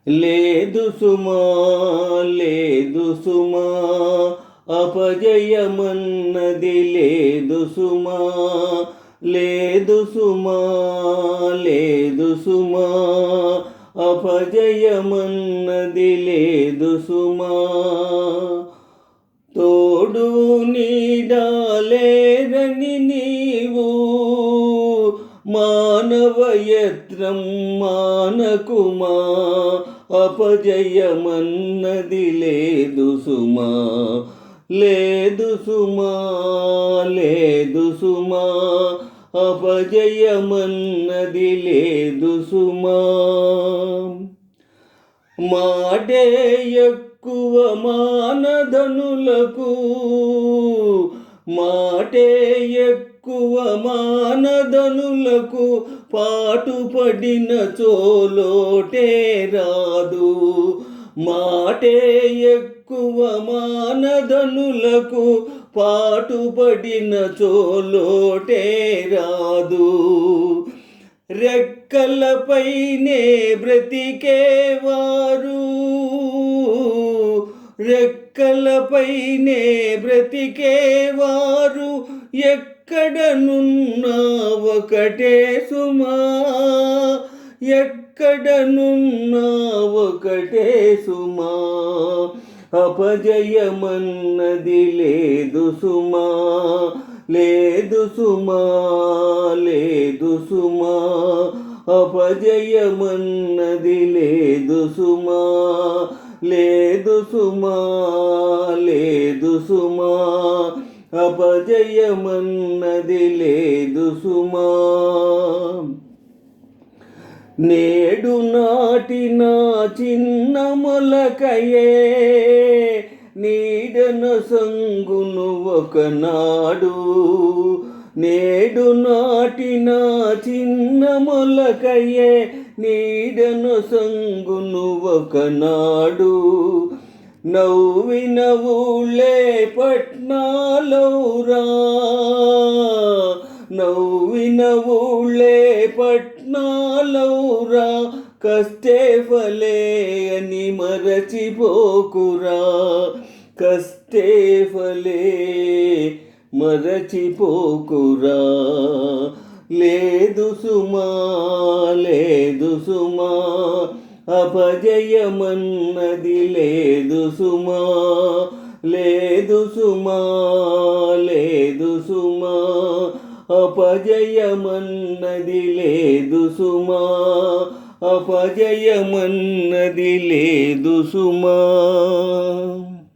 లేదు సుమా లేదు సుమా, అపజయమన్నది లేదు సుమా, లేదు సుమా లేదు సుమా, అపజయమన్నది లేదు సుమా. తోడు నీడాలేరని నీవు మానవయత్నం మానకుమా, అపజయమన్నది లేదు సుమా, లేదు సుమా లేదు సుమా, అపజయమన్నది లేదు సుమా. మాటే ఎక్కువ మానధనులకు, మాటే ఎక్కువ మానధనులకు, పాటుపడిన చోలోటే రాదు. మాటే ఎక్కువ మానధనులకు, పాటుపడిన చోలోటే రాదు. రెక్కలపైనే బ్రతికేవారు, రెక్కలపైనే బ్రతికేవారు, ఎక్కడనున్నా ఒకటే సుమా, ఎక్కడనున్నా ఒకటే సుమా, అపజయమన్నది లేదు సుమా, లేదు సుమా లేదు సుమా, అపజయమన్నది లేదు సుమా, లేదు సుమా లేదు సుమా, అపజయమన్నది లేదు సుమా. నేడు నాటిన చిన్న మొలకయే నీడన సంగును ఒకనాడు, నేడు నాటిన చిన్న మొలకయే నీడన సంగును ఒకనాడు. నవ్విన ఊళ్ళే పట్నాలౌరా, నవ్విన ఊళ్ళే పట్నాలౌరా, కష్టే ఫలే అని మరచిపోకురా, కష్టే ఫలే మరచిపోకురా. లేదు సుమా లేదు సుమా, అపజయమన్నది లేదు సుమా, లేదు సుమా లేదు సుమా, అపజయమన్నది లేదు సుమా, అపజయమన్నది లేదు సుమా.